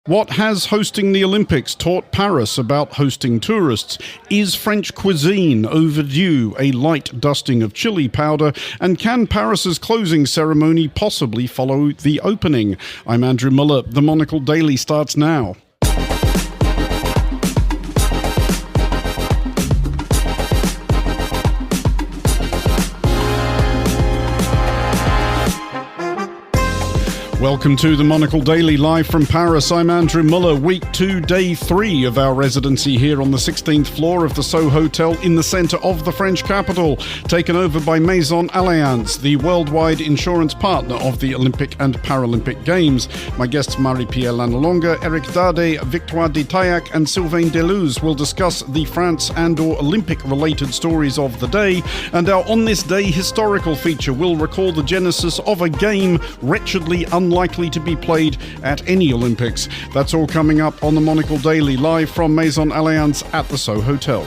What has hosting the Olympics taught Paris about hosting tourists? Is French cuisine overdue a light dusting of chili powder? And can Paris's closing ceremony possibly follow the opening? I'm Andrew Muller. The Monocle Daily starts now. Welcome to the Monocle Daily, live from Paris. I'm Andrew Muller. Week 2, day 3 of our residency here on the 16th floor of the Sceaux Hotel in the centre of the French capital, taken over by Maison Allianz, the worldwide insurance partner of the Olympic and Paralympic Games. My guests Marie-Pierre Lannelongue, Éric Dardé, Victoire de Taillac and Sylvain Deleuze will discuss the France and/or Olympic-related stories of the day, and our On This Day historical feature will recall the genesis of a game wretchedly unlikely to be played at any Olympics. That's all coming up on the Monocle Daily, live from Maison Allianz at the Sceaux Hotel.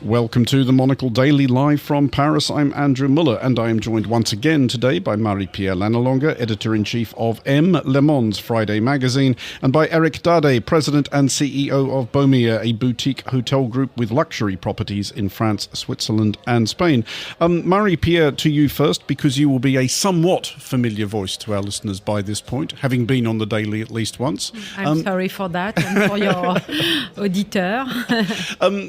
Welcome to the Monocle Daily, live from Paris. I'm Andrew Muller, and I am joined once again today by Marie-Pierre Lannelongue, Editor-in-Chief of M, Le Monde's Friday magazine, and by Éric Dardé, President and CEO of Beaumier, a boutique hotel group with luxury properties in France, Switzerland and Spain. Marie-Pierre, to you first, because you will be a somewhat familiar voice to our listeners by this point, having been on the Daily at least once. I'm sorry for that, and for your auditeur.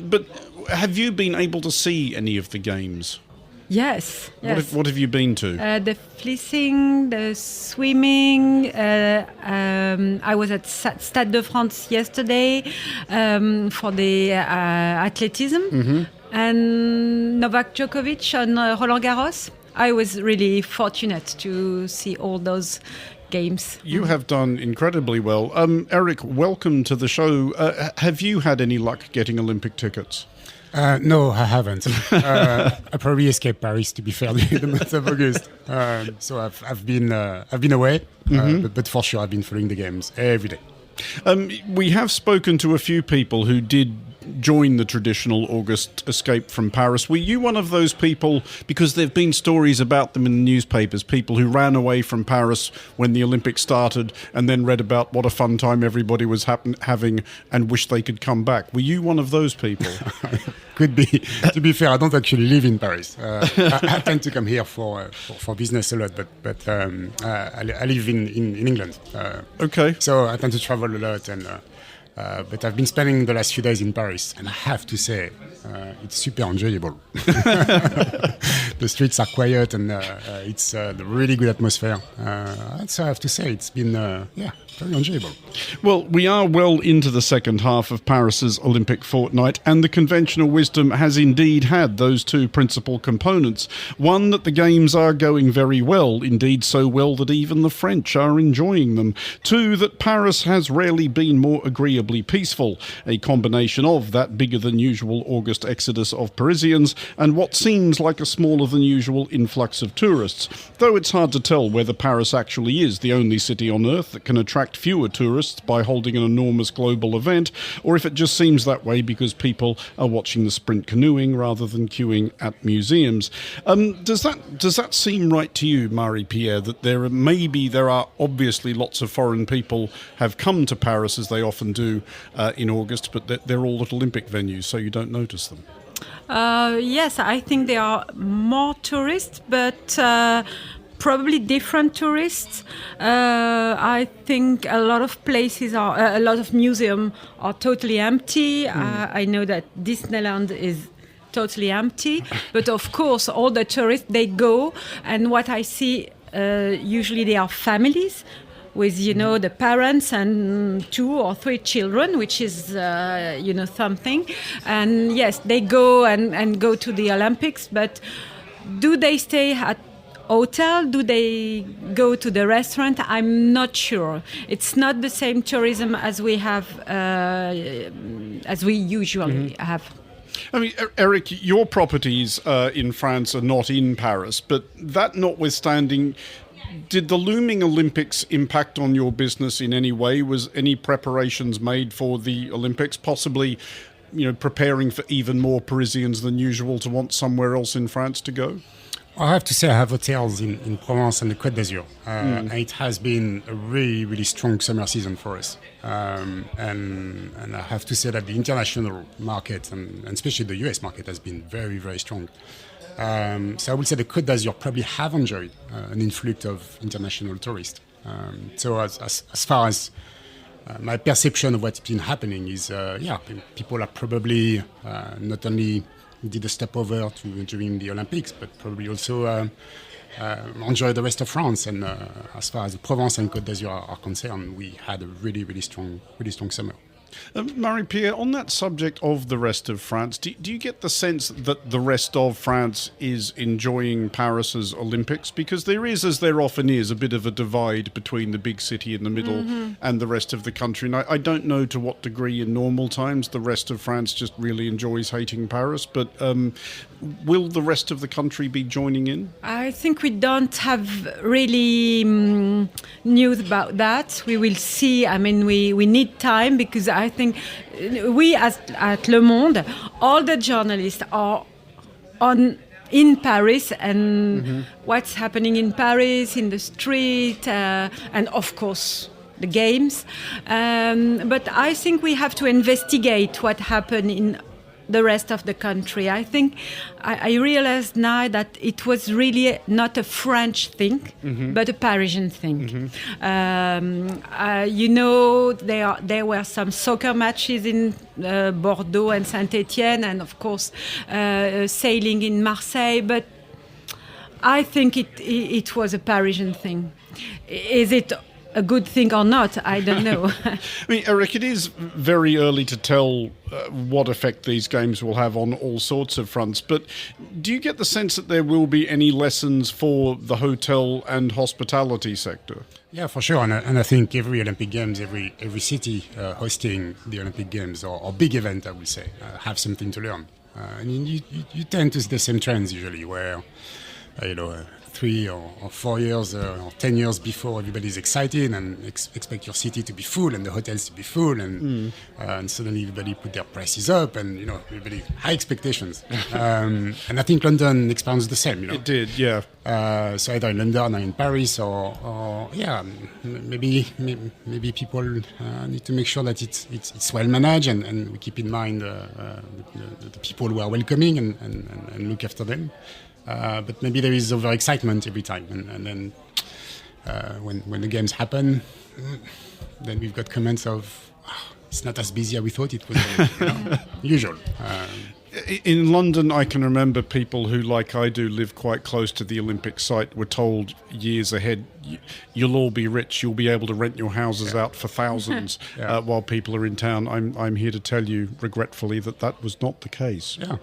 But have you been able to see any of the games? Yes. What have you been to? The fleecing, the swimming. I was at Stade de France yesterday for the athleticism, and Novak Djokovic on Roland Garros. I was really fortunate to see all those games. You have done incredibly well. Éric, welcome to the show. Have you had any luck getting Olympic tickets? No, I haven't. I probably escaped Paris, to be fair, during the month of August. So I've been away, but for sure I've been following the games every day. We have spoken to a few people who did join the traditional August escape from Paris. Were you one of those people, because there have been stories about them in the newspapers, people who ran away from Paris when the Olympics started and then read about what a fun time everybody was having and wished they could come back? Were you one of those people? Could be. To be fair, I don't actually live in Paris. I tend to come here for business a lot, but I live in England. Okay. So I tend to travel a lot, and but I've been spending the last few days in Paris, and I have to say, it's super enjoyable. The streets are quiet, and it's a really good atmosphere. So I have to say, it's been very enjoyable. Well, we are well into the second half of Paris's Olympic fortnight, and the conventional wisdom has indeed had those two principal components. One, that the Games are going very well, indeed so well that even the French are enjoying them. Two, that Paris has rarely been more agreeably peaceful, a combination of that bigger-than-usual August exodus of Parisians and what seems like a smaller-than-usual influx of tourists, though it's hard to tell whether Paris actually is the only city on Earth that can attract fewer tourists by holding an enormous global event, or if it just seems that way because people are watching the sprint canoeing rather than queuing at museums. Does that seem right to you, Marie-Pierre, that there are obviously lots of foreign people have come to Paris, as they often do in August, but they're all at Olympic venues, so you don't notice them? Yes, I think there are more tourists, but probably different tourists. I think a lot of museums are totally empty. I know that Disneyland is totally empty, but of course all the tourists, they go, and what I see usually they are families with, the parents and 2 or 3 children, which is, something. And yes, they go and go to the Olympics, but do they stay at hotel? Do they go to the restaurant? I'm not sure. It's not the same tourism as we have, as we usually have. I mean, Éric, your properties in France are not in Paris, but that notwithstanding, did the looming Olympics impact on your business in any way? Was any preparations made for the Olympics, possibly, preparing for even more Parisians than usual to want somewhere else in France to go? I have to say I have hotels in Provence and the Côte d'Azur. And it has been a really, really strong summer season for us. And I have to say that the international market, and especially the US market, has been very, very strong. So I would say the Côte d'Azur probably have enjoyed an influx of international tourists. So as far as my perception of what's been happening is, people are probably not only did a stopover during the Olympics, but probably also enjoy the rest of France. And as far as Provence and Côte d'Azur are concerned, we had a really, really strong summer. Marie-Pierre, on that subject of the rest of France, do you get the sense that the rest of France is enjoying Paris's Olympics? Because there is, as there often is, a bit of a divide between the big city in the middle and the rest of the country. And I don't know to what degree in normal times the rest of France just really enjoys hating Paris, but will the rest of the country be joining in? I think we don't have really news about that. We will see. I mean, we need time, because I think we at Le Monde, all the journalists are in Paris, and what's happening in Paris, in the street, and of course the games. But I think we have to investigate what happened in the rest of the country. I think I realized now that it was really not a French thing, but a Parisian thing. There were some soccer matches in Bordeaux and Saint-Étienne, and of course sailing in Marseille, but I think it was a Parisian thing. Is it a good thing or not? I don't know. I mean, Éric, it is very early to tell what effect these games will have on all sorts of fronts, but do you get the sense that there will be any lessons for the hotel and hospitality sector? Yeah, for sure. And I think every Olympic Games, every city hosting the Olympic Games, or big event, I would say, have something to learn. And you tend to see the same trends usually, where 3 or 4 years or 10 years before, everybody's excited and expect your city to be full and the hotels to be full, and suddenly everybody put their prices up, and everybody high expectations. And I think London experienced the same. It did, yeah. So either in London or in Paris, or maybe people need to make sure that it's well managed, and we keep in mind the people who are welcoming and look after them. But maybe there is overexcitement every time, and then when the games happen, then we've got comments of, it's not as busy as we thought it was. Usual. In London, I can remember people who, like I do, live quite close to the Olympic site, were told years ahead, you'll all be rich, you'll be able to rent your houses out for thousands while people are in town. I'm here to tell you, regretfully, that was not the case. Yeah.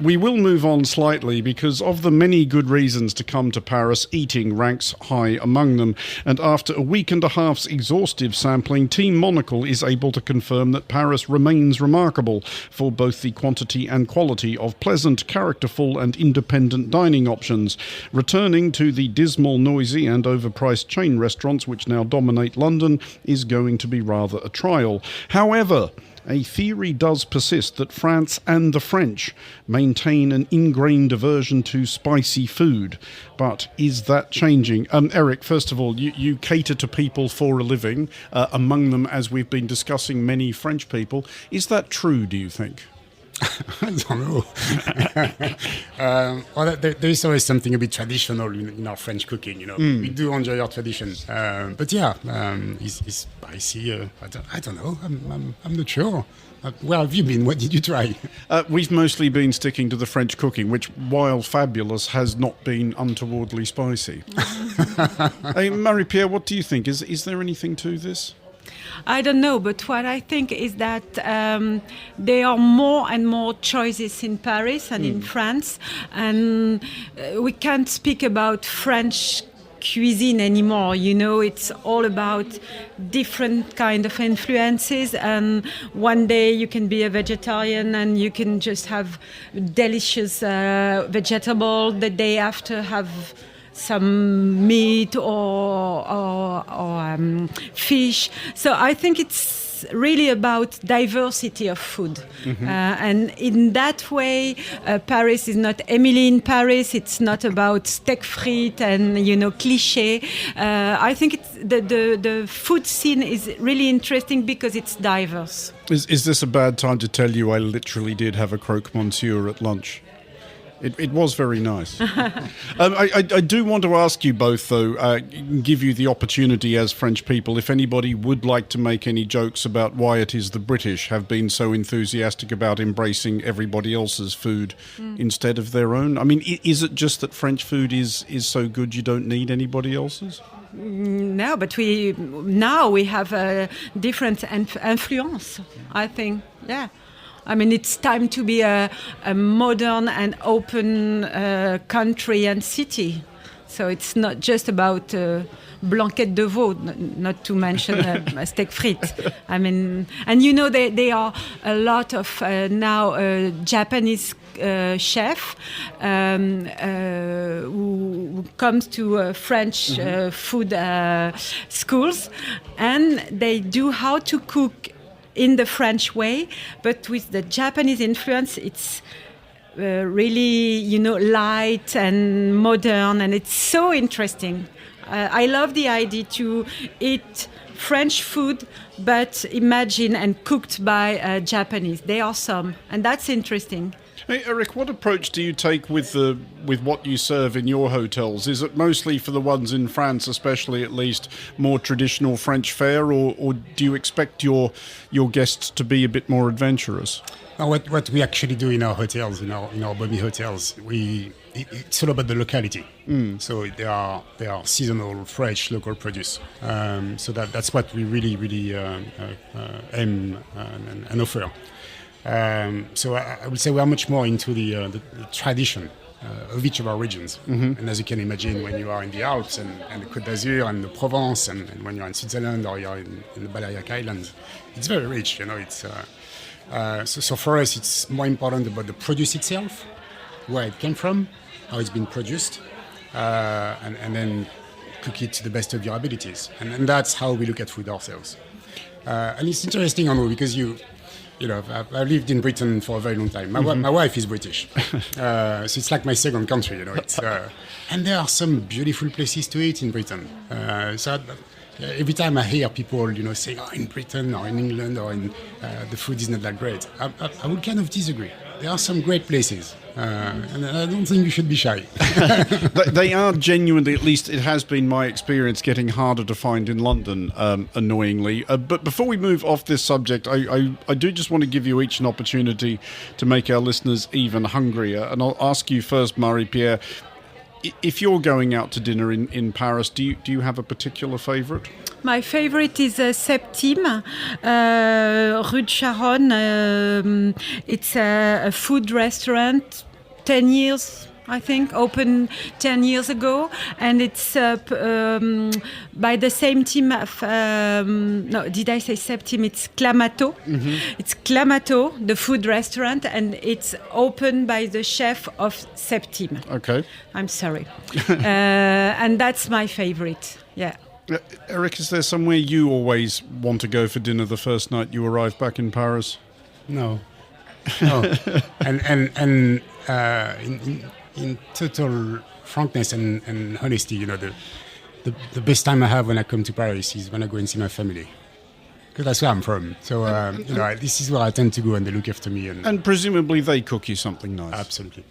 We will move on slightly, because of the many good reasons to come to Paris, eating ranks high among them. And after a week and a half's exhaustive sampling, Team Monocle is able to confirm that Paris remains remarkable for both the quantity and quality of pleasant, characterful and independent dining options. Returning to the dismal, noisy and overpriced chain restaurants which now dominate London is going to be rather a trial. However, a theory does persist that France and the French maintain an ingrained aversion to spicy food. But is that changing? Éric, first of all, you cater to people for a living, among them, as we've been discussing, many French people. Is that true, do you think? I don't know. There is always something a bit traditional in our French cooking. We do enjoy our tradition. But is spicy? I don't know. I'm not sure. Where have you been? What did you try? We've mostly been sticking to the French cooking, which, while fabulous, has not been untowardly spicy. Hey, Marie-Pierre, what do you think? Is there anything to this? I don't know, but what I think is that there are more and more choices in Paris and in France, and we can't speak about French cuisine anymore. It's all about different kind of influences, and one day you can be a vegetarian and you can just have delicious vegetable, the day after have some meat or fish. So I think it's it's really about diversity of food. And in that way, Paris is not Emily in Paris. It's not about steak frites and, cliché. I think the food scene is really interesting because it's diverse. Is this a bad time to tell you I literally did have a croque monsieur at lunch? It was very nice. I do want to ask you both, though, give you the opportunity as French people, if anybody would like to make any jokes about why it is the British have been so enthusiastic about embracing everybody else's food instead of their own. I mean, is it just that French food is so good you don't need anybody else's? No, but we have a different influence, I think, yeah. I mean, it's time to be a modern and open country and city. So it's not just about blanquette de veau, not to mention steak frites. I mean, and there are a lot of now Japanese chef who comes to French food schools, and they do how to cook in the French way, but with the Japanese influence, it's really, light and modern, and it's so interesting. I love the idea to eat French food, but imagine and cooked by Japanese. There are some, and that's interesting. Hey, Éric, what approach do you take with what you serve in your hotels? Is it mostly, for the ones in France especially at least, more traditional French fare, or do you expect your guests to be a bit more adventurous? What we actually do in our hotels, in our Buly hotels, it's all about the locality. So they are seasonal, fresh, local produce. So that's what we really aim and offer. So I would say we are much more into the tradition of each of our regions. And as you can imagine, when you are in the Alps and the Côte d'Azur and the Provence, and when you're in Switzerland or you're in the Balearic Islands, it's very rich. It's so for us, it's more important about the produce itself, where it came from, how it's been produced, and then cook it to the best of your abilities. And that's how we look at food ourselves. And it's interesting, Andrew, because I've lived in Britain for a very long time. My wife is British, so it's like my second country. And there are some beautiful places to eat in Britain. So every time I hear people, saying, "Oh, in Britain or in England or in the food is not that great," I would kind of disagree. There are some great places, and I don't think you should be shy. They are genuinely, at least it has been my experience, getting harder to find in London, annoyingly. But before we move off this subject, I do just want to give you each an opportunity to make our listeners even hungrier. And I'll ask you first, Marie-Pierre, if you're going out to dinner in Paris, do you have a particular favourite? My favorite is Septime, Rue de Charonne. It's a food restaurant, 10 years, I think, opened 10 years ago. And it's by the same team of, no, did I say Septime? It's Clamato. It's Clamato, the food restaurant, and it's opened by the chef of Septime. Okay. I'm sorry. And that's my favorite, yeah. Éric, is there somewhere you always want to go for dinner the first night you arrive back in Paris? No. And in total frankness and honesty, the best time I have when I come to Paris is when I go and see my family. Because that's where I'm from. So, this is where I tend to go, and they look after me. And presumably they cook you something nice. Absolutely.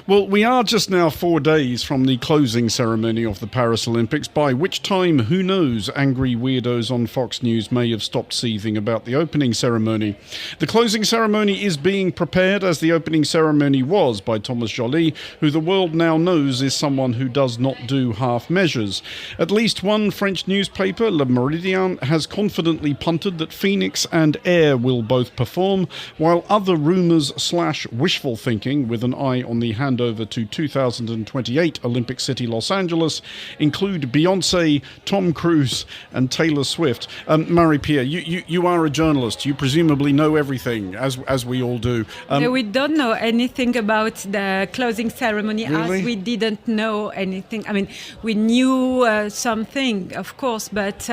Well, we are just now 4 days from the closing ceremony of the Paris Olympics, by which time, who knows, angry weirdos on Fox News may have stopped seething about the opening ceremony. The closing ceremony is being prepared as the opening ceremony was by Thomas Joly, who the world now knows is someone who does not do half measures. At least one French newspaper, Le Méridien, has confidently punted that Phoenix and Air will both perform, while other rumours/wishful thinking, with an eye on the handover to 2028 Olympic City Los Angeles, include Beyoncé, Tom Cruise and Taylor Swift. Marie-Pierre, you are a journalist. You presumably know everything, as we all do. No, we don't know anything about the closing ceremony. Really? As we didn't know anything. I mean, we knew something, of course, but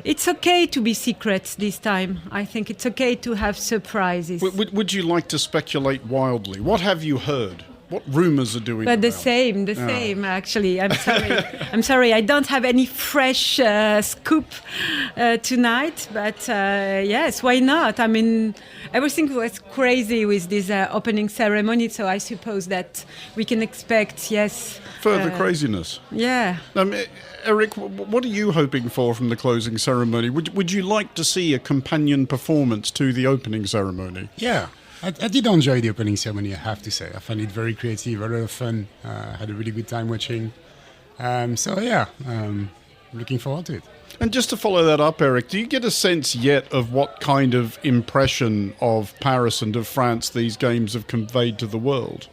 it's okay to be secret. secrets this time. I think it's okay to have surprises. Would you like to speculate wildly? What have you heard? What rumours are doing? But the same, actually. I'm sorry. I don't have any fresh scoop tonight. But yes, why not? I mean, everything was crazy with this opening ceremony. So I suppose that we can expect, yes, further craziness. Yeah. Éric, what are you hoping for from the closing ceremony? Would you like to see a companion performance to the opening ceremony? Yeah. I did enjoy the opening ceremony, I have to say. I found it very creative, a lot of fun. Had a really good time watching. Looking forward to it. And just to follow that up, Éric, do you get a sense yet of what kind of impression of Paris and of France these games have conveyed to the world?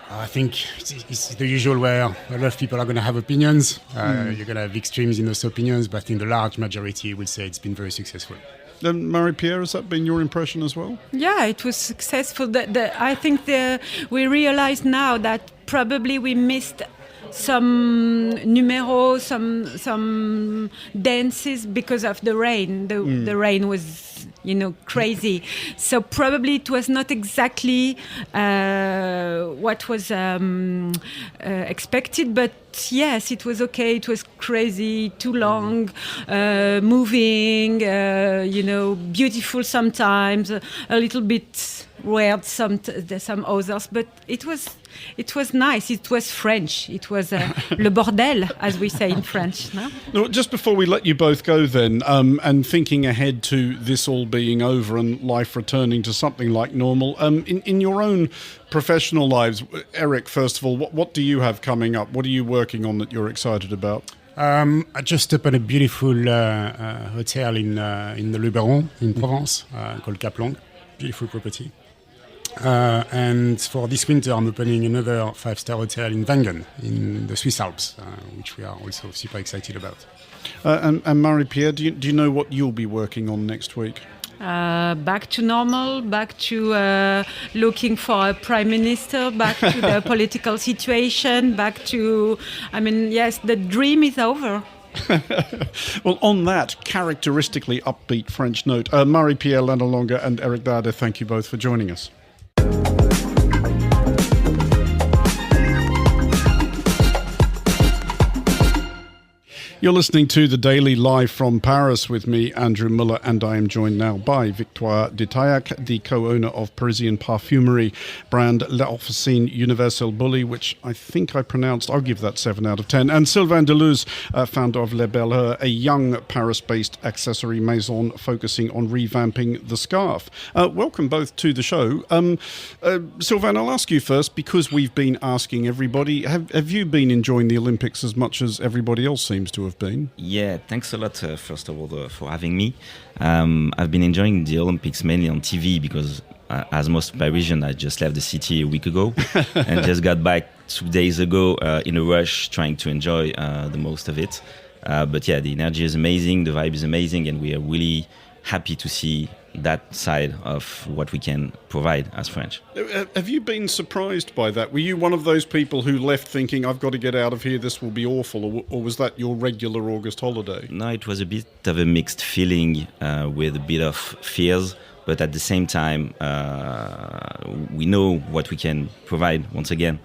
I think it's the usual where a lot of people are going to have opinions. You're going to have extremes in those opinions, but I think the large majority would say it's been very successful. And Marie-Pierre, has that been your impression as well? Yeah, it was successful. I think we realize now that probably we missed some numéros, some dances because of the rain. The rain was, crazy. So probably it was not exactly what was expected, but yes, it was okay. It was crazy, too long, moving, beautiful sometimes, a little bit weird some others, but it was nice. It was French. It was le bordel, as we say in French. No? No, just before we let you both go then, and thinking ahead to this all being over and life returning to something like normal, in your own professional lives, Éric, first of all, what do you have coming up? What are you working on that you're excited about? I just opened a beautiful hotel in the Luberon in Provence called Cap-Long. Beautiful property. And for this winter, I'm opening another 5-star hotel in Wengen, in the Swiss Alps, which we are also super excited about. And Marie-Pierre, do you know what you'll be working on next week? Back to normal, back to looking for a prime minister, back to the political situation, back to, yes, the dream is over. Well, on that characteristically upbeat French note, Marie-Pierre Lannelongue and Éric Dardé, thank you both for joining us. You're listening to The Daily live from Paris with me, Andrew Muller, and I am joined now by Victoire Detaillac, the co-owner of Parisian perfumery brand Officine Universelle Buly, which I think I pronounced, I'll give that 7 out of 10, and Sylvain Deleuze, founder of Les Belles Heures, a young Paris-based accessory maison focusing on revamping the scarf. Welcome both to the show. Sylvain, I'll ask you first, because we've been asking everybody, have you been enjoying the Olympics as much as everybody else seems to have been? Yeah, thanks a lot, first of all, for having me. I've been enjoying the Olympics mainly on TV because, as most Parisians, I just left the city a week ago and just got back 2 days ago in a rush, trying to enjoy the most of it. But yeah, the energy is amazing, the vibe is amazing, and we are really happy to see that side of what we can provide as French. Have you been surprised by that? Were you one of those people who left thinking, I've got to get out of here, this will be awful, or was that your regular August holiday? No, it was a bit of a mixed feeling with a bit of fears, but at the same time, we know what we can provide once again.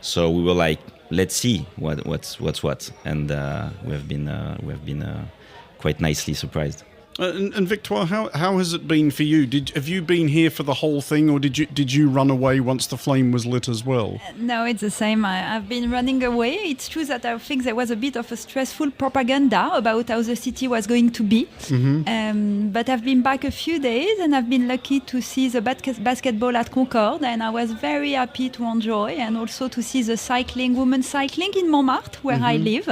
So we were like, let's see what's what, and we have been quite nicely surprised. And Victoire, how has it been for you? Have you been here for the whole thing, or did you run away once the flame was lit as well? No, it's the same. I've been running away. It's true that I think there was a bit of a stressful propaganda about how the city was going to be. Mm-hmm. But I've been back a few days, and I've been lucky to see the basketball at Concorde, and I was very happy to enjoy, and also to see the women's cycling in Montmartre, where I live,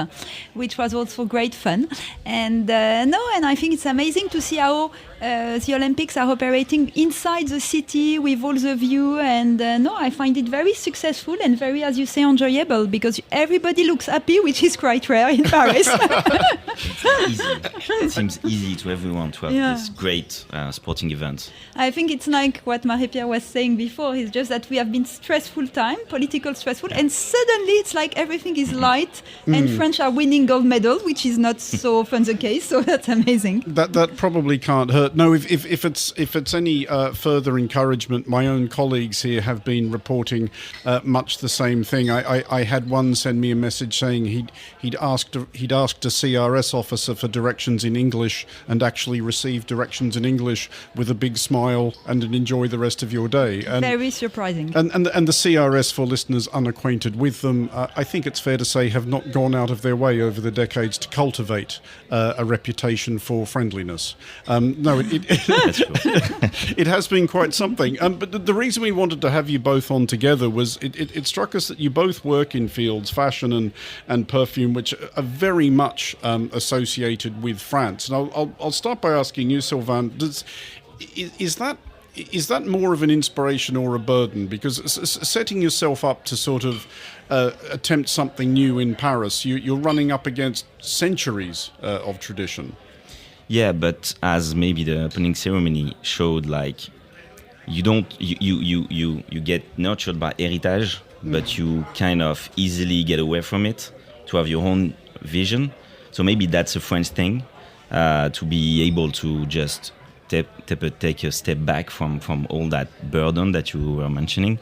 which was also great fun. And I think it's amazing to see how the Olympics are operating inside the city with all the view, and I find it very successful and very, as you say, enjoyable, because everybody looks happy, which is quite rare in Paris. It seems easy to everyone to have this great sporting event. I think it's like what Marie-Pierre was saying before. It's just that we have been stressful time, political stressful, and suddenly it's like everything is light, and French are winning gold medal, which is not so often the case. So that's amazing. That probably can't hurt. No, if it's any further encouragement, my own colleagues here have been reporting much the same thing. I had one send me a message saying he'd asked a CRS officer for directions in English and actually received directions in English with a big smile and an enjoy the rest of your day. And, very surprising. And the CRS, for listeners unacquainted with them, I think it's fair to say have not gone out of their way over the decades to cultivate a reputation for friendliness. It has been quite something. But the reason we wanted to have you both on together was it struck us that you both work in fields, fashion and perfume, which are very much associated with France. And I'll start by asking you, Sylvain, is that more of an inspiration or a burden? Because setting yourself up to sort of attempt something new in Paris, you're running up against centuries of tradition. Yeah, but as maybe the opening ceremony showed, like you get nurtured by heritage, but you kind of easily get away from it to have your own vision. So maybe that's a French thing, to be able to just take a step back from all that burden that you were mentioning,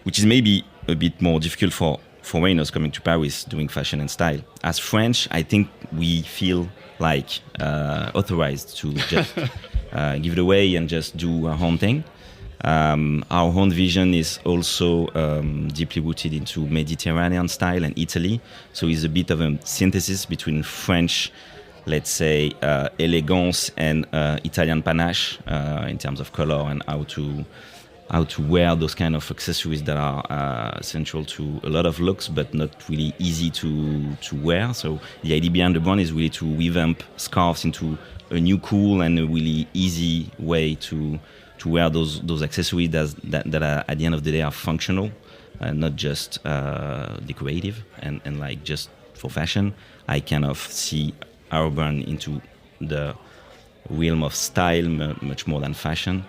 which is maybe a bit more difficult for foreigners coming to Paris doing fashion and style. As French, I think we feel like authorized to just give it away and just do our own thing. Our own vision is also deeply rooted into Mediterranean style and Italy. So it's a bit of a synthesis between French, let's say, elegance and Italian panache in terms of color and how to wear those kind of accessories that are central to a lot of looks, but not really easy to wear. So the idea behind the brand is really to revamp scarves into a new cool and a really easy way to wear those accessories that are, at the end of the day, are functional, not just decorative and like just for fashion. I kind of see our brand into the realm of style much more than fashion,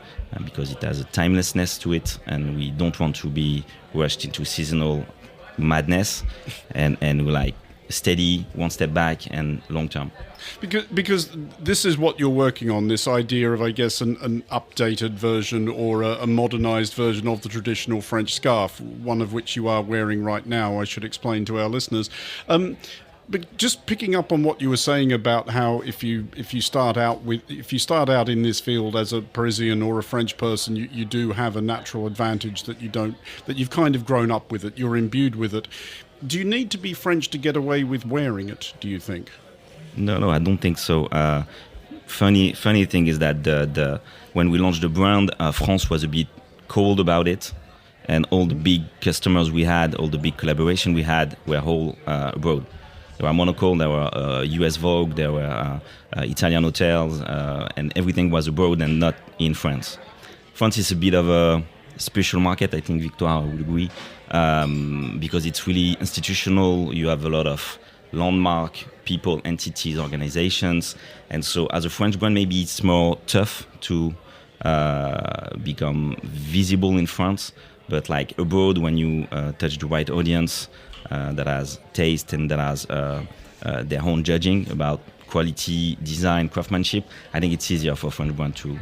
because it has a timelessness to it, and we don't want to be rushed into seasonal madness, and we're like steady, one step back and long term. Because this is what you're working on, this idea of, I guess, an updated version or a modernized version of the traditional French scarf, one of which you are wearing right now, I should explain to our listeners. But just picking up on what you were saying about how if you start out in this field as a Parisian or a French person, you do have a natural advantage that you've kind of grown up with it, you're imbued with it. Do you need to be French to get away with wearing it, do you think? No, I don't think so. Funny thing is that when we launched the brand, France was a bit cold about it, and all the big customers we had, all the big collaboration we had were all abroad. There were Monocle, there were US Vogue, there were Italian hotels, and everything was abroad and not in France. France is a bit of a special market, I think Victoire would agree, because it's really institutional. You have a lot of landmark people, entities, organizations, and so as a French brand, maybe it's more tough to become visible in France, but like abroad, when you touch the right audience that has taste and that has their own judging about quality, design, craftsmanship, I think it's easier for a French brand to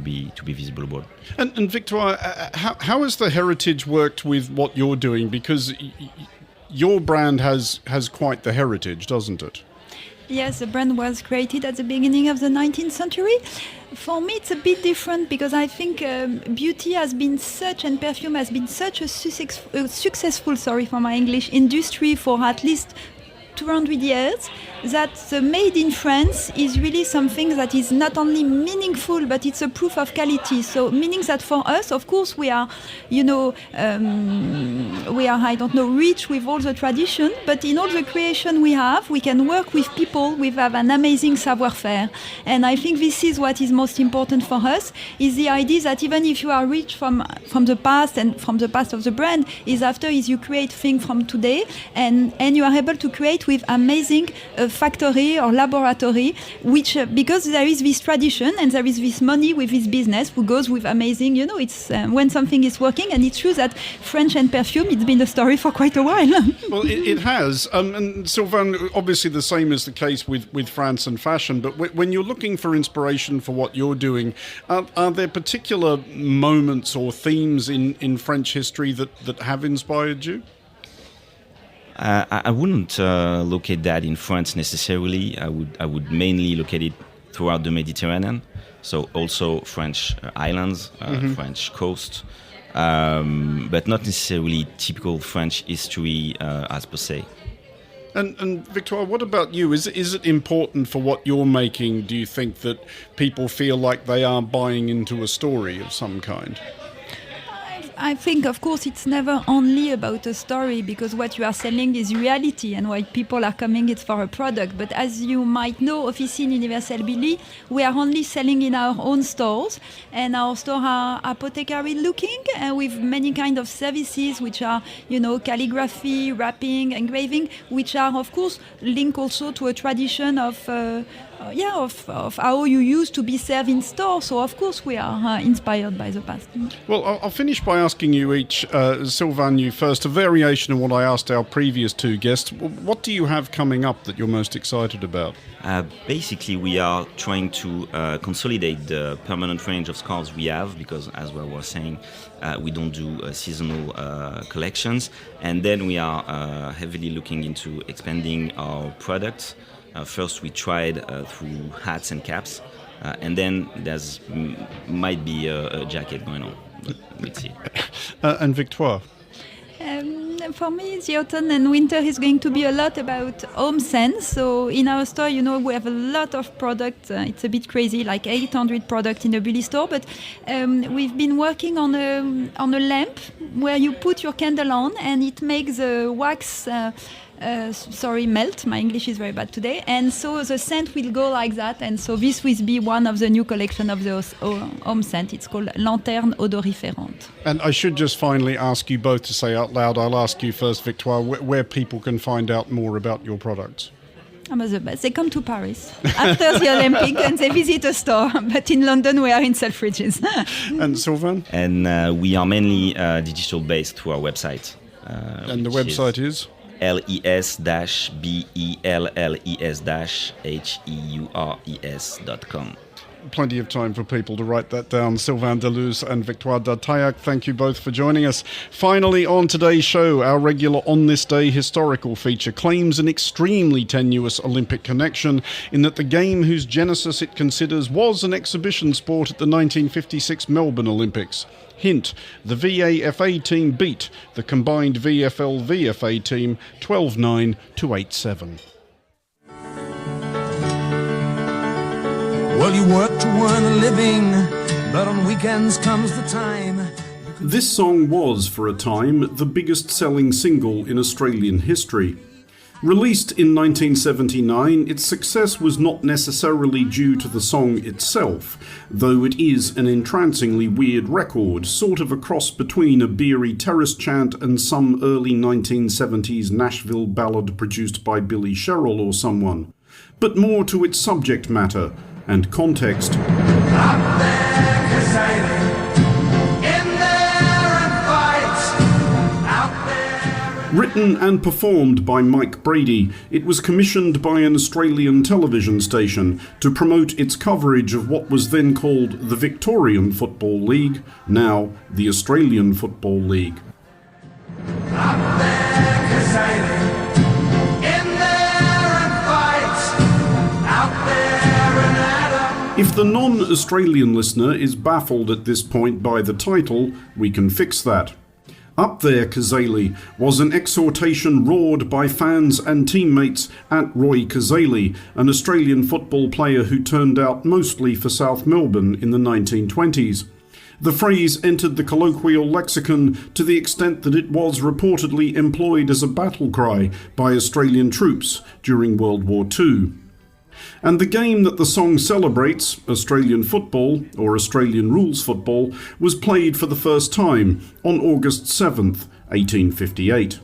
be visible abroad. And Victoire, how has the heritage worked with what you're doing? Because your brand has quite the heritage, doesn't it? Yes, the brand was created at the beginning of the 19th century. For me, it's a bit different because I think beauty has been such, and perfume has been such a successful, for my English, industry for at least 200 years, that the made in France is really something that is not only meaningful, but it's a proof of quality. So meaning that for us, of course, we are, rich with all the tradition, but in all the creation we have, we can work with people, we have an amazing savoir-faire. And I think this is what is most important for us, is the idea that even if you are rich from the past and from the past of the brand, is you create things from today, and you are able to create with amazing factory or laboratory, which because there is this tradition and there is this money with this business who goes with amazing, it's when something is working. And it's true that French and perfume, it's been a story for quite a while. Well, it has. And Sylvain, obviously the same is the case with France and fashion, but when you're looking for inspiration for what you're doing, are there particular moments or themes in French history that have inspired you? I wouldn't look at that in France necessarily. I would mainly look at it throughout the Mediterranean, so also French islands, French coast, but not necessarily typical French history as per se. And Victoire, what about you? Is it important for what you're making, do you think, that people feel like they are buying into a story of some kind? I think, of course, it's never only about a story, because what you are selling is reality, and why people are coming it's for a product. But as you might know, Officine, Universelle, Buly, we are only selling in our own stores, and our stores are apothecary looking, with many kind of services, which are, calligraphy, wrapping, engraving, which are, of course, linked also to a tradition of how you used to be served in stores. So, of course, we are inspired by the past. Well, I'll finish by asking you each, Sylvain, you first, a variation of what I asked our previous two guests. What do you have coming up that you're most excited about? Basically, we are trying to consolidate the permanent range of scarves we have, because, as we were saying, we don't do seasonal collections. And then we are heavily looking into expanding our products. First, we tried through hats and caps, and then there's might be a jacket going on. But we'll see. And Victoire? For me, the autumn and winter is going to be a lot about home scents. So in our store, we have a lot of products. It's a bit crazy, like 800 products in the Buly store. But we've been working on a lamp where you put your candle on, and it makes the wax melt. My English is very bad today. And so the scent will go like that. And so this will be one of the new collection of the home scent. It's called Lanterne Odoriférante. And I should just finally ask you both to say out loud, I'll ask you first, Victoire, where people can find out more about your products. The best. They come to Paris after the Olympic and they visit a store. But in London, we are in Selfridges. And Sylvain? And we are mainly digital based through our website. And the website is? les-bells-heures.com. Plenty of time for people to write that down. Sylvain Deleuze and Victoire Dartaillac, thank you both for joining us. Finally, on today's show, our regular On This Day historical feature claims an extremely tenuous Olympic connection in that the game whose genesis it considers was an exhibition sport at the 1956 Melbourne Olympics. Hint, the VAFA team beat the combined VFL-VFA team 12-9 to 8-7. Well, you work to earn a living, but on weekends comes the time. This song was, for a time, the biggest selling single in Australian history. Released in 1979, its success was not necessarily due to the song itself, though it is an entrancingly weird record, sort of a cross between a beery terrace chant and some early 1970s Nashville ballad produced by Billy Sherrill or someone, but more to its subject matter and context. Up there, Cassini, in there and fight. Out there. Written and performed by Mike Brady, it was commissioned by an Australian television station to promote its coverage of what was then called the Victorian Football League, now the Australian Football League. Up there, Cassini. If the non-Australian listener is baffled at this point by the title, we can fix that. Up there, Cazaly, was an exhortation roared by fans and teammates at Roy Cazaly, an Australian football player who turned out mostly for South Melbourne in the 1920s. The phrase entered the colloquial lexicon to the extent that it was reportedly employed as a battle cry by Australian troops during World War II. And the game that the song celebrates, Australian football, or Australian rules football, was played for the first time on August 7th, 1858.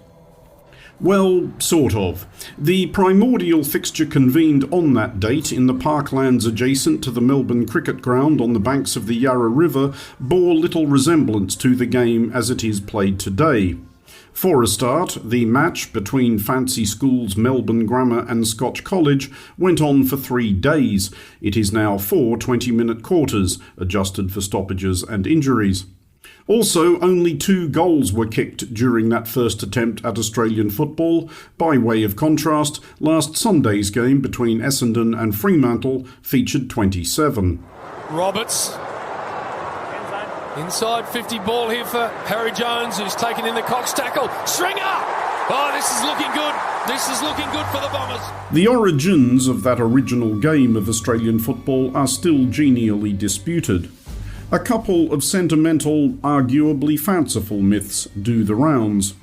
Well, sort of. The primordial fixture convened on that date in the parklands adjacent to the Melbourne Cricket Ground on the banks of the Yarra River bore little resemblance to the game as it is played today. For a start, the match between Fancy Schools Melbourne Grammar and Scotch College went on for 3 days. It is now 4 20-minute quarters, adjusted for stoppages and injuries. Also, only 2 goals were kicked during that first attempt at Australian football. By way of contrast, last Sunday's game between Essendon and Fremantle featured 27. Roberts. Inside 50 ball here for Harry Jones, who's taken in the Cox tackle. Stringer! Oh, this is looking good. This is looking good for the Bombers. The origins of that original game of Australian football are still genially disputed. A couple of sentimental, arguably fanciful myths do the rounds.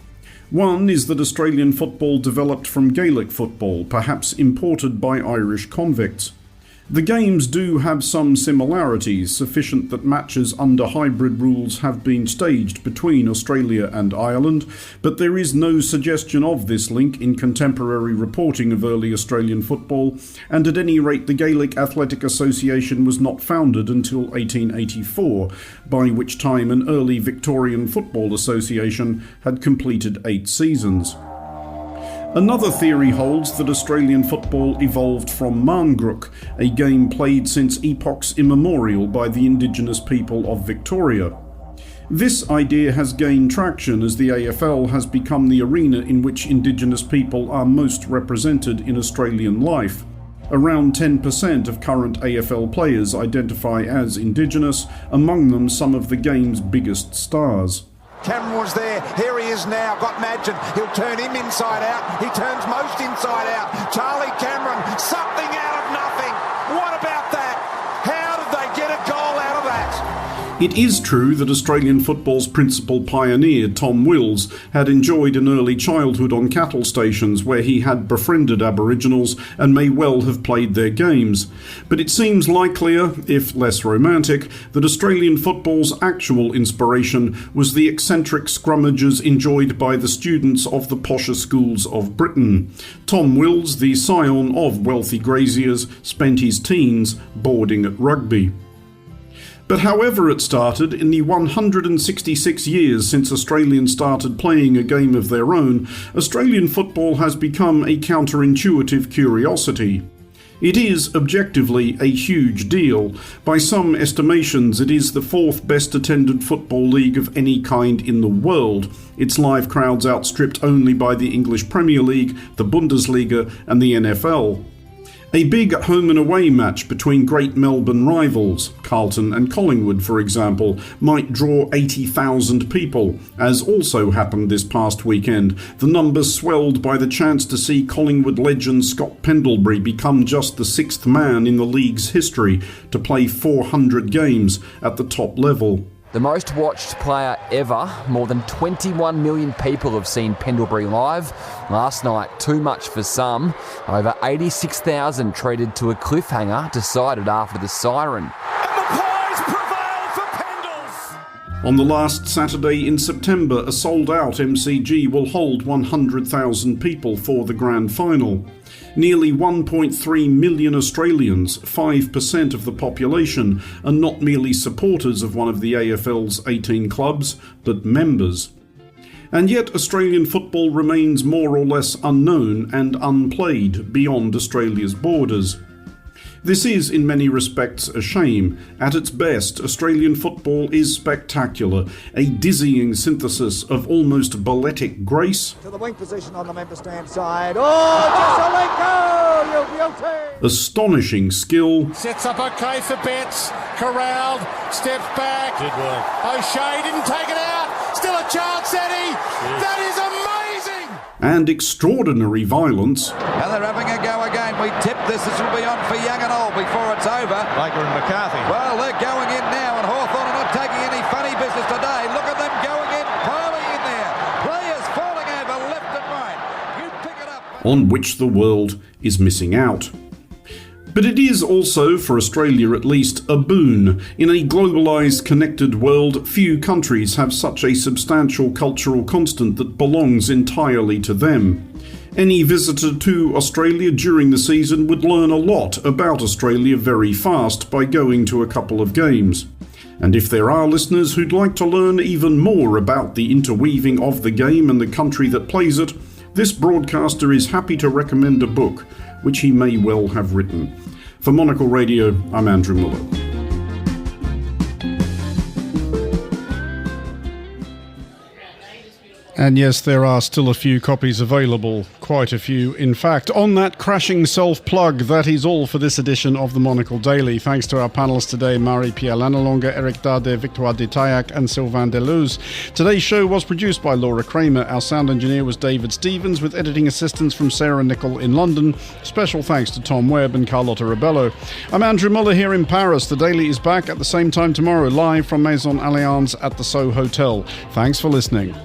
One is that Australian football developed from Gaelic football, perhaps imported by Irish convicts. The games do have some similarities, sufficient that matches under hybrid rules have been staged between Australia and Ireland, but there is no suggestion of this link in contemporary reporting of early Australian football, and at any rate the Gaelic Athletic Association was not founded until 1884, by which time an early Victorian Football Association had completed 8 seasons. Another theory holds that Australian football evolved from Marngrook, a game played since epochs immemorial by the indigenous people of Victoria. This idea has gained traction as the AFL has become the arena in which indigenous people are most represented in Australian life. Around 10% of current AFL players identify as indigenous, among them some of the game's biggest stars. Cameron was there, here he is now, got Madgen, he'll turn him inside out, he turns most inside out, Charlie Cameron, something out of nothing, what about that? How did they get a goal out of that? It is true that Australian football's principal pioneer, Tom Wills, had enjoyed an early childhood on cattle stations where he had befriended Aboriginals and may well have played their games. But it seems likelier, if less romantic, that Australian football's actual inspiration was the eccentric scrummages enjoyed by the students of the posher schools of Britain. Tom Wills, the scion of wealthy graziers, spent his teens boarding at rugby. But however it started, in the 166 years since Australians started playing a game of their own, Australian football has become a counterintuitive curiosity. It is, objectively, a huge deal. By some estimations, it is the 4th best attended football league of any kind in the world, its live crowds outstripped only by the English Premier League, the Bundesliga and the NFL. A big home and away match between great Melbourne rivals, Carlton and Collingwood for example, might draw 80,000 people, as also happened this past weekend, the numbers swelled by the chance to see Collingwood legend Scott Pendlebury become just the 6th man in the league's history to play 400 games at the top level. The most watched player ever, more than 21 million people have seen Pendlebury live. Last night, too much for some. Over 86,000 treated to a cliffhanger decided after the siren. And the pies prevail for Pendles! On the last Saturday in September, a sold-out MCG will hold 100,000 people for the grand final. Nearly 1.3 million Australians, 5% of the population, are not merely supporters of one of the AFL's 18 clubs, but members. And yet Australian football remains more or less unknown and unplayed beyond Australia's borders. This is, in many respects, a shame. At its best, Australian football is spectacular, a dizzying synthesis of almost balletic grace, To the wing position on the member stand side, oh, Jesselenko, you beauty! astonishing skill, Sets up okay for Betts, corralled, steps back. Good work. O'Shea didn't take it out, still a chance. That's Eddie. That is amazing. And extraordinary violence. And they're having a go again. We tip this. This will be on for young and old before it's over. Baker and McCarthy. Well, they're going in now, and Hawthorn are not taking any funny business today. Look at them going in, piling in there. Players falling over left and right. You pick it up. On which the world is missing out. But it is also, for Australia at least, a boon. In a globalised, connected world, few countries have such a substantial cultural constant that belongs entirely to them. Any visitor to Australia during the season would learn a lot about Australia very fast by going to a couple of games. And if there are listeners who'd like to learn even more about the interweaving of the game and the country that plays it, this broadcaster is happy to recommend a book, which he may well have written. For Monocle Radio, I'm Andrew Muller. And yes, there are still a few copies available, quite a few in fact. On that crashing self-plug, that is all for this edition of the Monocle Daily. Thanks to our panellists today, Marie-Pierre Lannelongue, Éric Dardé, Victoire Detayac and Sylvain Deleuze. Today's show was produced by Laura Kramer. Our sound engineer was David Stevens, with editing assistance from Sarah Nichol in London. Special thanks to Tom Webb and Carlotta Rebello. I'm Andrew Muller here in Paris. The Daily is back at the same time tomorrow, live from Maison Allianz at the Sceaux Hotel. Thanks for listening.